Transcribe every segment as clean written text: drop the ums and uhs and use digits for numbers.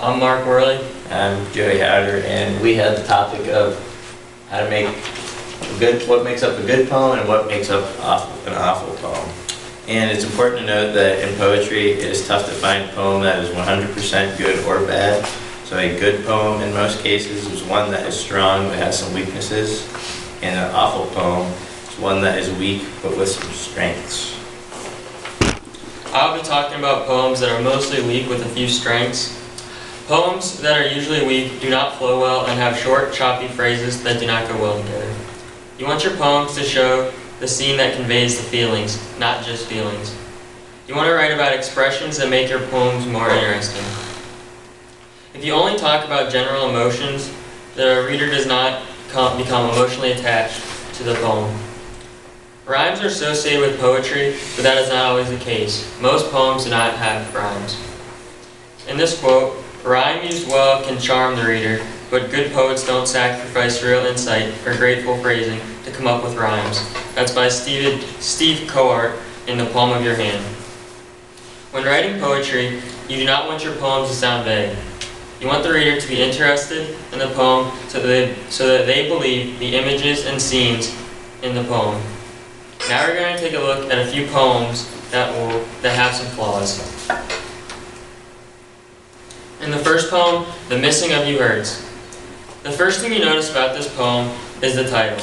I'm Mark Worley. I'm Haueter, and we had the topic of how to make what makes up a good poem and what makes up an awful poem. And it's important to note that in poetry, it is tough to find a poem that is 100% good or bad. So a good poem in most cases is one that is strong but has some weaknesses, and an awful poem is one that is weak but with some strengths. I'll be talking about poems that are mostly weak with a few strengths. Poems that are usually weak do not flow well and have short, choppy phrases that do not go well together. You want your poems to show the scene that conveys the feelings, not just feelings. You want to write about expressions that make your poems more interesting. If you only talk about general emotions, the reader does not become emotionally attached to the poem. Rhymes are associated with poetry, but that is not always the case. Most poems do not have rhymes. In this quote, rhyme used well can charm the reader, but good poets don't sacrifice real insight or graceful phrasing to come up with rhymes. That's by Steve Haueter in The Palm of Your Hand. When writing poetry, you do not want your poems to sound vague. You want the reader to be interested in the poem so that they believe the images and scenes in the poem. Now we're going to take a look at a few poems that have some flaws. In the first poem, The Missing of You Hurts. The first thing you notice about this poem is the title.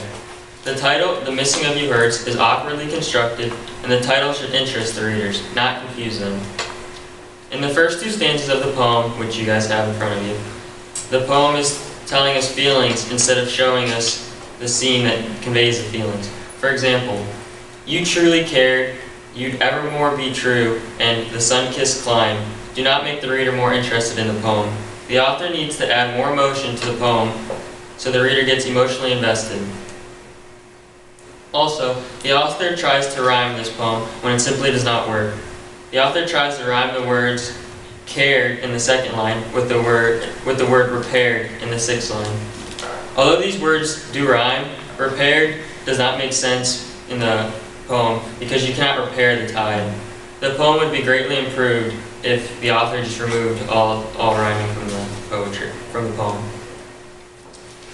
The title, The Missing of You Hurts, is awkwardly constructed, and the title should interest the readers, not confuse them. In the first two stanzas of the poem, which you guys have in front of you, the poem is telling us feelings instead of showing us the scene that conveys the feelings. For example, you truly cared, you'd evermore be true, and the sun-kissed climb do not make the reader more interested in the poem. The author needs to add more emotion to the poem so the reader gets emotionally invested. Also, the author tries to rhyme this poem when it simply does not work. The author tries to rhyme the words cared in the second line with the word repaired in the sixth line. Although these words do rhyme, repaired does not make sense in the poem because you cannot repair the tide. The poem would be greatly improved if the author just removed all rhyming from the poem.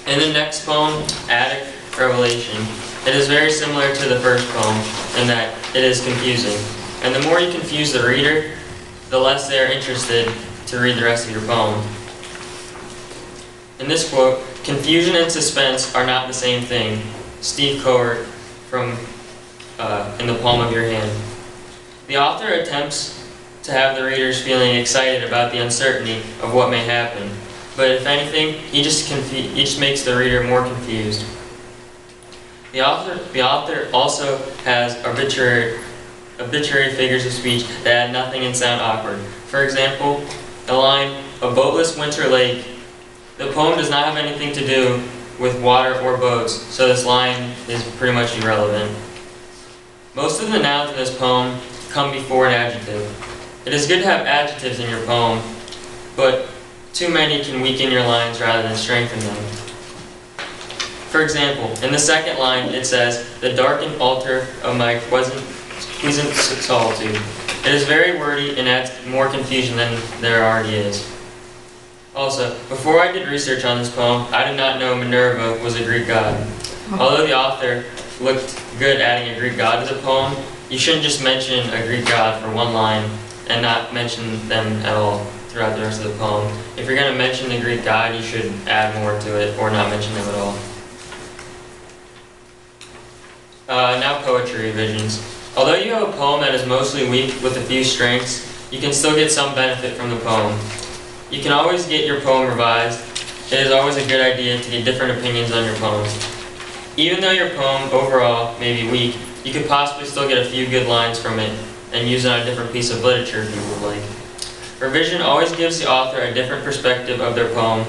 In the next poem, Attic Revelation, it is very similar to the first poem in that it is confusing. And the more you confuse the reader, the less they are interested to read the rest of your poem. In this quote, confusion and suspense are not the same thing. Steve Haueter from In the Palm of Your Hand. The author attempts to have the readers feeling excited about the uncertainty of what may happen, but if anything, he just makes the reader more confused. The author also has arbitrary figures of speech that add nothing and sound awkward. For example, the line, "A boatless winter lake." The poem does not have anything to do with water or boats, so this line is pretty much irrelevant. Most of the nouns in this poem come before an adjective. It is good to have adjectives in your poem, but too many can weaken your lines rather than strengthen them. For example, in the second line it says, "The darkened altar of my pleasant solitude." It is very wordy and adds more confusion than there already is. Also, before I did research on this poem, I did not know Minerva was a Greek god. Although the author looked good adding a Greek god to the poem, you shouldn't just mention a Greek god for one line and not mention them at all throughout the rest of the poem. If you're going to mention the Greek god, you should add more to it or not mention them at all. Now poetry revisions. Although you have a poem that is mostly weak with a few strengths, you can still get some benefit from the poem. You can always get your poem revised. It is always a good idea to get different opinions on your poems. Even though your poem overall may be weak, you could possibly still get a few good lines from it and use it on a different piece of literature if you would like. Revision always gives the author a different perspective of their poem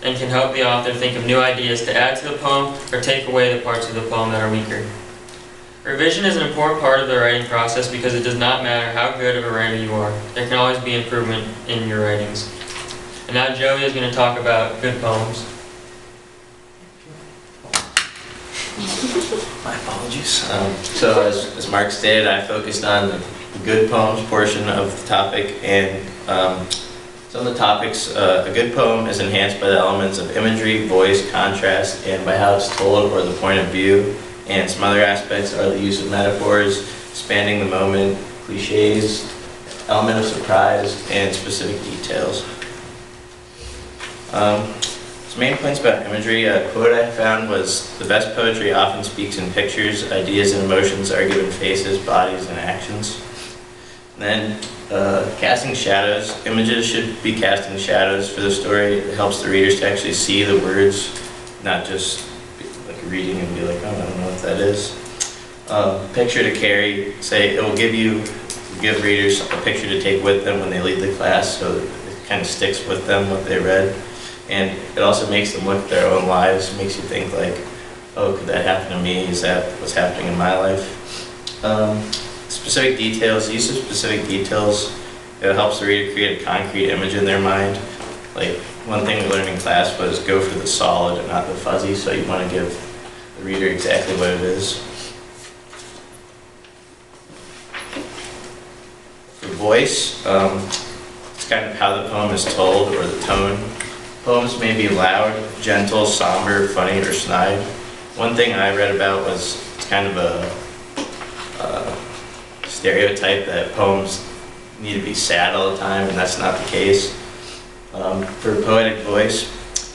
and can help the author think of new ideas to add to the poem or take away the parts of the poem that are weaker. Revision is an important part of the writing process because it does not matter how good of a writer you are. There can always be improvement in your writings. And now Joey is going to talk about good poems. My apologies. So as Mark stated, I focused on the good poems portion of the topic, and Some of the topics, a good poem is enhanced by the elements of imagery, voice, contrast, and by how it's told or the point of view. And some other aspects are the use of metaphors, expanding the moment, cliches, element of surprise, and specific details. Some main points about imagery. A quote I found was, "The best poetry often speaks in pictures. Ideas and emotions are given faces, bodies, and actions." And then casting shadows. Images should be casting shadows for the story. It helps the readers to actually see the words, not just like reading and be like, oh, I don't know what that is. Picture to carry. Say it will give readers a picture to take with them when they leave the class, so it kind of sticks with them what they read. And it also makes them look at their own lives. It makes you think like, oh, could that happen to me? Is that what's happening in my life? Specific details. The use of specific details, it helps the reader create a concrete image in their mind. Like one thing we learned in class was go for the solid and not the fuzzy, so you want to give the reader exactly what it is. For voice, it's kind of how the poem is told or the tone. Poems may be loud, gentle, somber, funny, or snide. One thing I read about was it's kind of a stereotype that poems need to be sad all the time, and that's not the case. For poetic voice,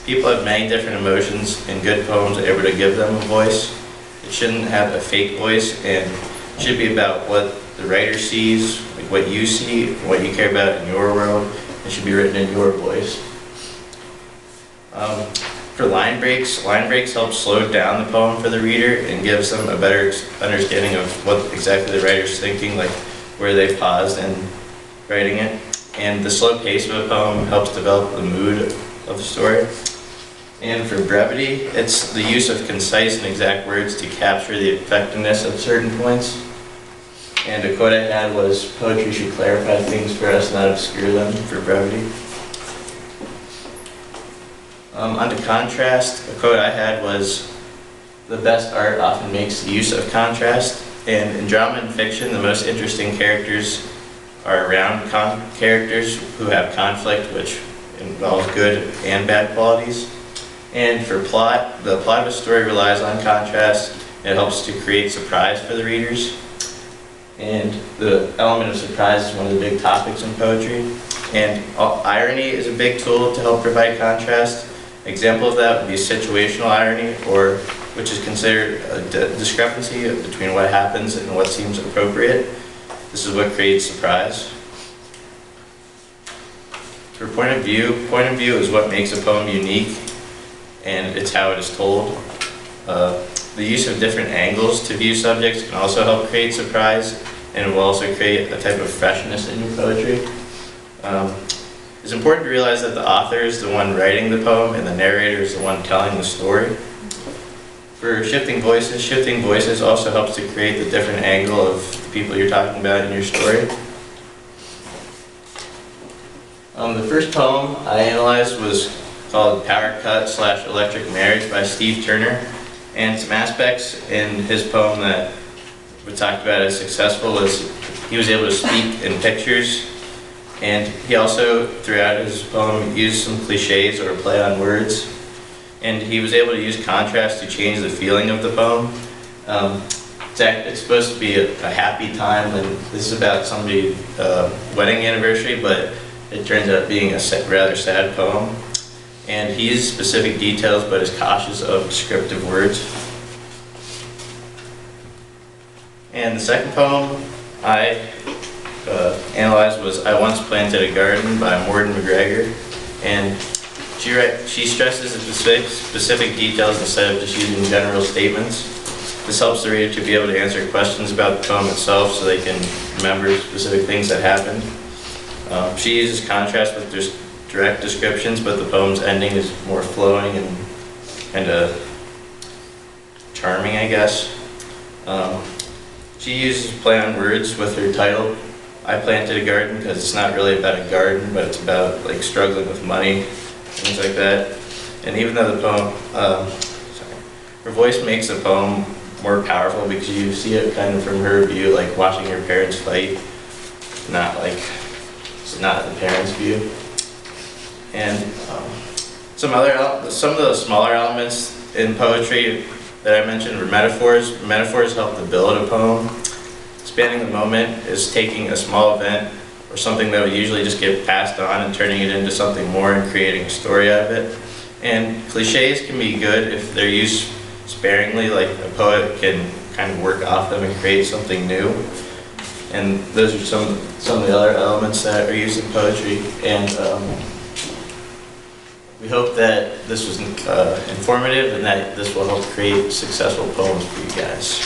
people have many different emotions, and good poems are able to give them a voice. It shouldn't have a fake voice, and it should be about what the writer sees, like what you see, what you care about in your world. It should be written in your voice. For line breaks help slow down the poem for the reader and gives them a better understanding of what exactly the writer's thinking, like where they paused in writing it. And the slow pace of a poem helps develop the mood of the story. And for brevity, it's the use of concise and exact words to capture the effectiveness of certain points. And a quote I had was, poetry should clarify things for us, not obscure them, for brevity. Onto contrast, a quote I had was, the best art often makes use of contrast, and in drama and fiction, the most interesting characters are around characters who have conflict, which involves good and bad qualities. And for plot, the plot of a story relies on contrast. It helps to create surprise for the readers. And the element of surprise is one of the big topics in poetry. And irony is a big tool to help provide contrast. Example of that would be situational irony, or which is considered a discrepancy between what happens and what seems appropriate. This is what creates surprise. For point of view is what makes a poem unique, and it's how it is told. The use of different angles to view subjects can also help create surprise, and it will also create a type of freshness in your poetry. It's important to realize that the author is the one writing the poem and the narrator is the one telling the story. For shifting voices also helps to create the different angle of the people you're talking about in your story. The first poem I analyzed was called Power Cut / Electric Marriage by Steve Turner. And some aspects in his poem that we talked about as successful was he was able to speak in pictures. And he also, throughout his poem, used some cliches or play on words. And he was able to use contrast to change the feeling of the poem. It's supposed to be a happy time, and this is about somebody's wedding anniversary, but it turns out being a rather sad poem. And he uses specific details, but is cautious of descriptive words. And the second poem I analyzed was I Once Planted a Garden by Morton McGregor. And she stresses the specific details instead of just using general statements. This helps the reader to be able to answer questions about the poem itself so they can remember specific things that happened. She uses contrast with direct descriptions, but the poem's ending is more flowing and kind of charming, I guess. She uses play on words with her title, I Planted a Garden, because it's not really about a garden, but it's about like struggling with money, things like that. And even though the poem, her voice makes the poem more powerful because you see it kind of from her view, like watching her parents fight, not the parents' view. And some of the smaller elements in poetry that I mentioned were metaphors. Metaphors help to build a poem. Spanning the moment is taking a small event or something that would usually just get passed on and turning it into something more and creating a story out of it. And cliches can be good if they're used sparingly, like a poet can kind of work off them and create something new. And those are some of the other elements that are used in poetry. And we hope that this was informative and that this will help create successful poems for you guys.